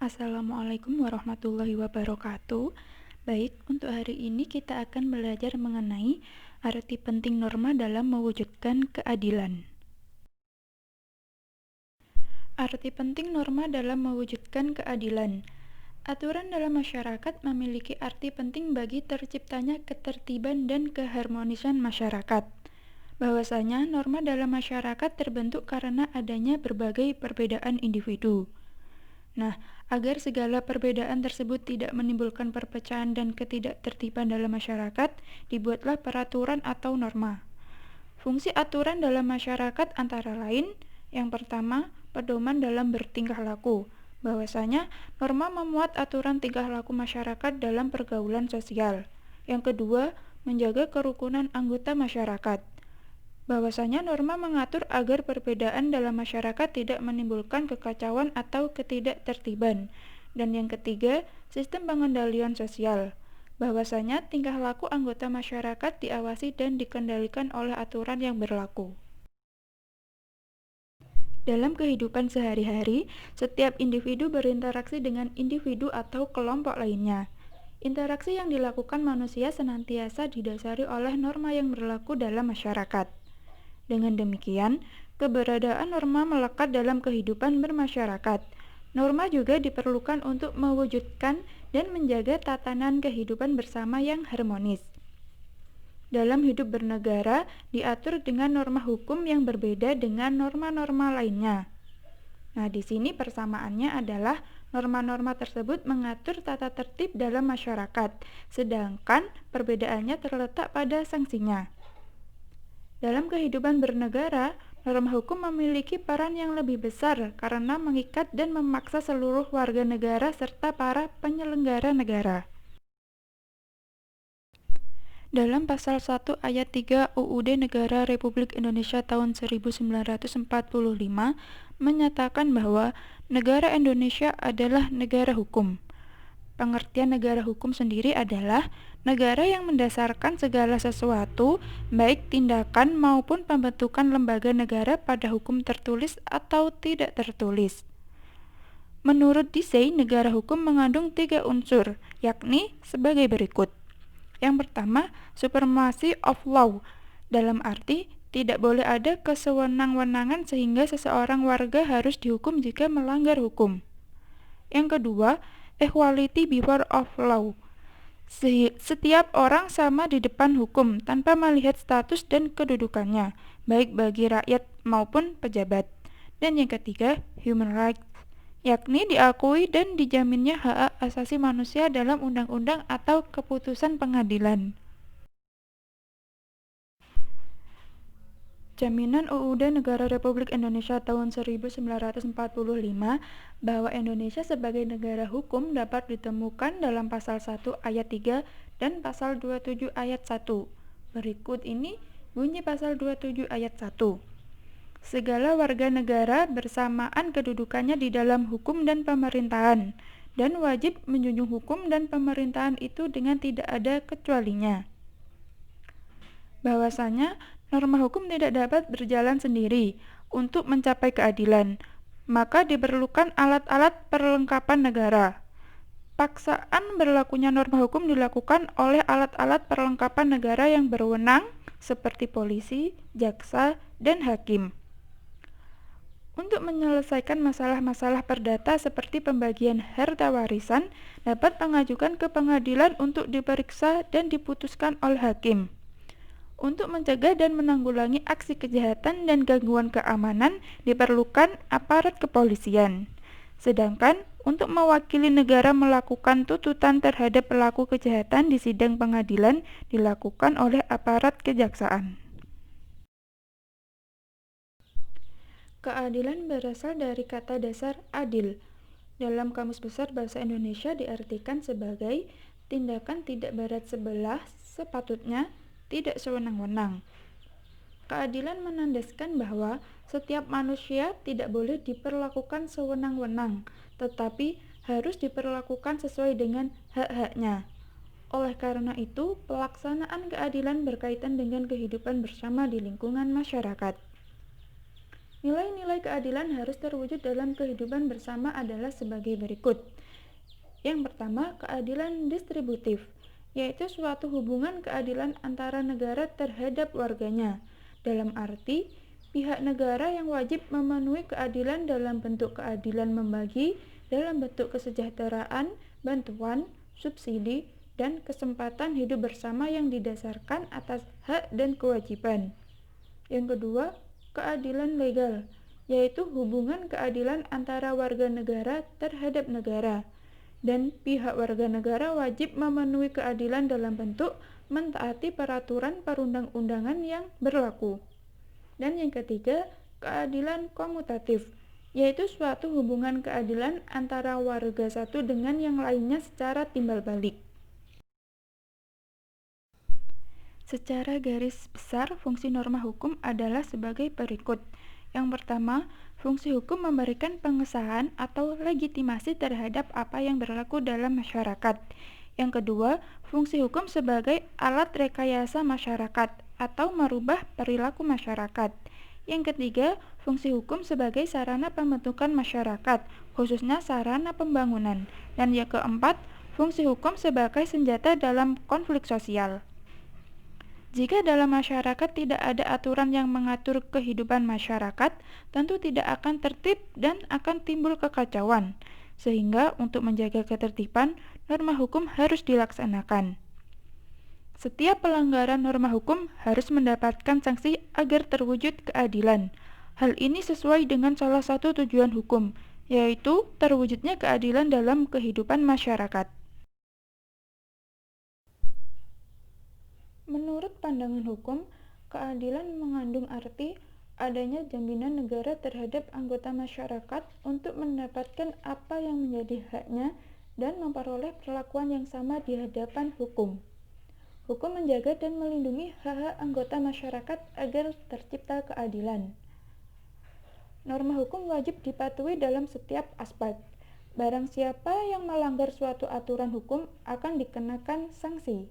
Assalamualaikum warahmatullahi wabarakatuh. Baik, untuk hari ini kita akan belajar mengenai arti penting norma dalam mewujudkan keadilan. Arti penting norma dalam mewujudkan keadilan. Aturan dalam masyarakat memiliki arti penting bagi terciptanya ketertiban dan keharmonisan masyarakat. Bahwasanya norma dalam masyarakat terbentuk karena adanya berbagai perbedaan individu. Nah, agar segala perbedaan tersebut tidak menimbulkan perpecahan dan ketidaktertiban dalam masyarakat, dibuatlah peraturan atau norma. Fungsi aturan dalam masyarakat antara lain, yang pertama, pedoman dalam bertingkah laku. Bahwasanya, norma memuat aturan tingkah laku masyarakat dalam pergaulan sosial. Yang kedua, menjaga kerukunan anggota masyarakat. Bahwasanya norma mengatur agar perbedaan dalam masyarakat tidak menimbulkan kekacauan atau ketidaktertiban. Dan yang ketiga, sistem pengendalian sosial. Bahwasanya tingkah laku anggota masyarakat diawasi dan dikendalikan oleh aturan yang berlaku. Dalam kehidupan sehari-hari, setiap individu berinteraksi dengan individu atau kelompok lainnya. Interaksi yang dilakukan manusia senantiasa didasari oleh norma yang berlaku dalam masyarakat. Dengan demikian, keberadaan norma melekat dalam kehidupan bermasyarakat. Norma juga diperlukan untuk mewujudkan dan menjaga tatanan kehidupan bersama yang harmonis. Dalam hidup bernegara, diatur dengan norma hukum yang berbeda dengan norma-norma lainnya. Nah, di sini persamaannya adalah norma-norma tersebut mengatur tata tertib dalam masyarakat, sedangkan perbedaannya terletak pada sanksinya. Dalam kehidupan bernegara, norma hukum memiliki peran yang lebih besar karena mengikat dan memaksa seluruh warga negara serta para penyelenggara negara. Dalam pasal 1 ayat 3 UUD Negara Republik Indonesia tahun 1945 menyatakan bahwa negara Indonesia adalah negara hukum. Pengertian negara hukum sendiri adalah negara yang mendasarkan segala sesuatu, baik tindakan maupun pembentukan lembaga negara pada hukum tertulis atau tidak tertulis. Menurut Dicey, negara hukum mengandung 3 unsur, yakni sebagai berikut. Yang pertama, supremacy of law, dalam arti tidak boleh ada kesewenang-wenangan sehingga seseorang warga harus dihukum jika melanggar hukum. Yang kedua, equality before of law. Setiap orang sama di depan hukum tanpa melihat status dan kedudukannya, baik bagi rakyat maupun pejabat. Dan yang ketiga, human rights, yakni diakui dan dijaminnya hak asasi manusia dalam undang-undang atau keputusan pengadilan. Jaminan UUD Negara Republik Indonesia tahun 1945 bahwa Indonesia sebagai negara hukum dapat ditemukan dalam pasal 1 ayat 3 dan pasal 27 ayat 1. Berikut ini bunyi pasal 27 ayat 1. Segala warga negara bersamaan kedudukannya di dalam hukum dan pemerintahan, dan wajib menjunjung hukum dan pemerintahan itu dengan tidak ada kecualinya. Bahwasanya norma hukum tidak dapat berjalan sendiri untuk mencapai keadilan, maka diperlukan alat-alat perlengkapan negara. Paksaan berlakunya norma hukum dilakukan oleh alat-alat perlengkapan negara yang berwenang seperti polisi, jaksa, dan hakim. Untuk menyelesaikan masalah-masalah perdata seperti pembagian harta warisan, dapat mengajukan ke pengadilan untuk diperiksa dan diputuskan oleh hakim. Untuk mencegah dan menanggulangi aksi kejahatan dan gangguan keamanan, diperlukan aparat kepolisian. Sedangkan untuk mewakili negara melakukan tuntutan terhadap pelaku kejahatan di sidang pengadilan dilakukan oleh aparat kejaksaan. Keadilan berasal dari kata dasar adil. Dalam Kamus Besar Bahasa Indonesia diartikan sebagai tindakan tidak berat sebelah, sepatutnya tidak sewenang-wenang. Keadilan menandaskan bahwa setiap manusia tidak boleh diperlakukan sewenang-wenang, tetapi harus diperlakukan sesuai dengan hak-haknya. Oleh karena itu, pelaksanaan keadilan berkaitan dengan kehidupan bersama di lingkungan masyarakat. Nilai-nilai keadilan harus terwujud dalam kehidupan bersama adalah sebagai berikut. Yang pertama, keadilan distributif, yaitu suatu hubungan keadilan antara negara terhadap warganya. Dalam arti, pihak negara yang wajib memenuhi keadilan dalam bentuk keadilan membagi, dalam bentuk kesejahteraan, bantuan, subsidi, dan kesempatan hidup bersama yang didasarkan atas hak dan kewajiban. Yang kedua, keadilan legal, yaitu hubungan keadilan antara warga negara terhadap negara, dan pihak warga negara wajib memenuhi keadilan dalam bentuk mentaati peraturan perundang-undangan yang berlaku. Dan yang ketiga, keadilan komutatif, yaitu suatu hubungan keadilan antara warga satu dengan yang lainnya secara timbal balik. Secara garis besar, fungsi norma hukum adalah sebagai berikut. Yang pertama, fungsi hukum memberikan pengesahan atau legitimasi terhadap apa yang berlaku dalam masyarakat. Yang kedua, fungsi hukum sebagai alat rekayasa masyarakat atau merubah perilaku masyarakat. Yang ketiga, fungsi hukum sebagai sarana pembentukan masyarakat, khususnya sarana pembangunan. Dan yang keempat, fungsi hukum sebagai senjata dalam konflik sosial. Jika dalam masyarakat tidak ada aturan yang mengatur kehidupan masyarakat, tentu tidak akan tertib dan akan timbul kekacauan. Sehingga untuk menjaga ketertiban, norma hukum harus dilaksanakan. Setiap pelanggaran norma hukum harus mendapatkan sanksi agar terwujud keadilan. Hal ini sesuai dengan salah satu tujuan hukum, yaitu terwujudnya keadilan dalam kehidupan masyarakat. Menurut pandangan hukum, keadilan mengandung arti adanya jaminan negara terhadap anggota masyarakat untuk mendapatkan apa yang menjadi haknya dan memperoleh perlakuan yang sama di hadapan hukum. Hukum menjaga dan melindungi hak-hak anggota masyarakat agar tercipta keadilan. Norma hukum wajib dipatuhi dalam setiap aspek. Barang siapa yang melanggar suatu aturan hukum akan dikenakan sanksi.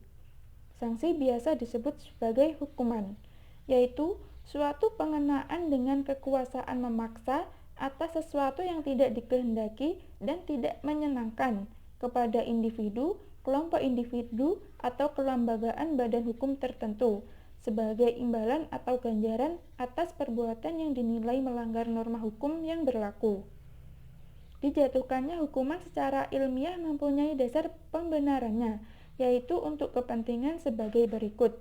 Sanksi biasa disebut sebagai hukuman, yaitu suatu pengenaan dengan kekuasaan memaksa atas sesuatu yang tidak dikehendaki dan tidak menyenangkan kepada individu, kelompok individu, atau kelembagaan badan hukum tertentu sebagai imbalan atau ganjaran atas perbuatan yang dinilai melanggar norma hukum yang berlaku. Dijatuhkannya hukuman secara ilmiah mempunyai dasar pembenarannya, yaitu untuk kepentingan sebagai berikut.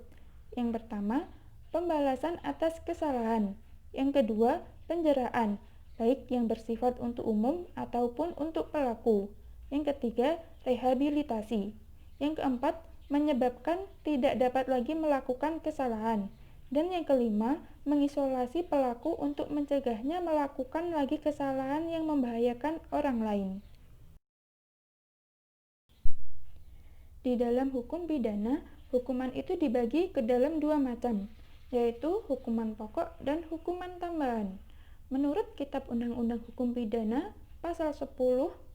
Yang pertama, pembalasan atas kesalahan. Yang kedua, penjeraan, baik yang bersifat untuk umum ataupun untuk pelaku. Yang ketiga, rehabilitasi. Yang keempat, menyebabkan tidak dapat lagi melakukan kesalahan. Dan yang kelima, mengisolasi pelaku untuk mencegahnya melakukan lagi kesalahan yang membahayakan orang lain. Di dalam hukum pidana, hukuman itu dibagi ke dalam dua macam, yaitu hukuman pokok dan hukuman tambahan. Menurut Kitab Undang-Undang Hukum Pidana, pasal 10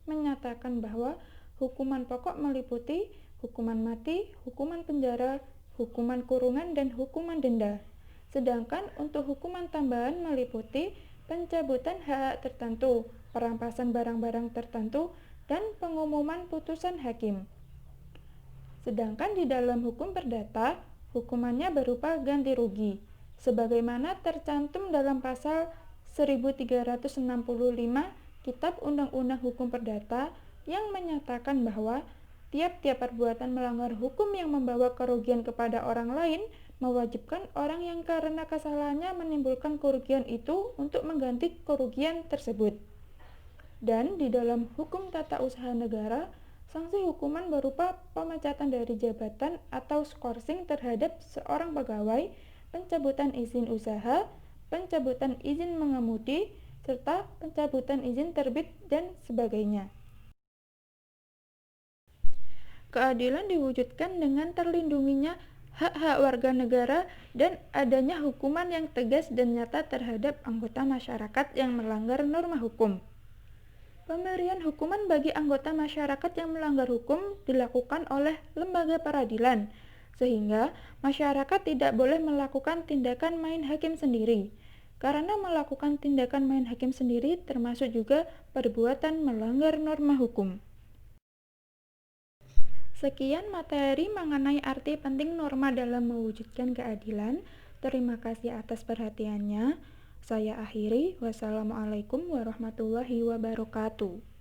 menyatakan bahwa hukuman pokok meliputi hukuman mati, hukuman penjara, hukuman kurungan, dan hukuman denda. Sedangkan untuk hukuman tambahan meliputi pencabutan hak tertentu, perampasan barang-barang tertentu, dan pengumuman putusan hakim. Sedangkan di dalam hukum perdata, hukumannya berupa ganti rugi, sebagaimana tercantum dalam pasal 1365 Kitab Undang-Undang Hukum Perdata yang menyatakan bahwa tiap-tiap perbuatan melanggar hukum yang membawa kerugian kepada orang lain mewajibkan orang yang karena kesalahannya menimbulkan kerugian itu untuk mengganti kerugian tersebut. Dan di dalam hukum tata usaha negara, sanksi hukuman berupa pemecatan dari jabatan atau skorsing terhadap seorang pegawai, pencabutan izin usaha, pencabutan izin mengemudi, serta pencabutan izin terbit dan sebagainya. Keadilan diwujudkan dengan terlindunginya hak-hak warga negara dan adanya hukuman yang tegas dan nyata terhadap anggota masyarakat yang melanggar norma hukum. Pemberian hukuman bagi anggota masyarakat yang melanggar hukum dilakukan oleh lembaga peradilan, sehingga masyarakat tidak boleh melakukan tindakan main hakim sendiri. karena melakukan tindakan main hakim sendiri termasuk juga perbuatan melanggar norma hukum. Sekian materi mengenai arti penting norma dalam mewujudkan keadilan. Terima kasih atas perhatiannya. Saya akhiri. Wassalamualaikum warahmatullahi wabarakatuh.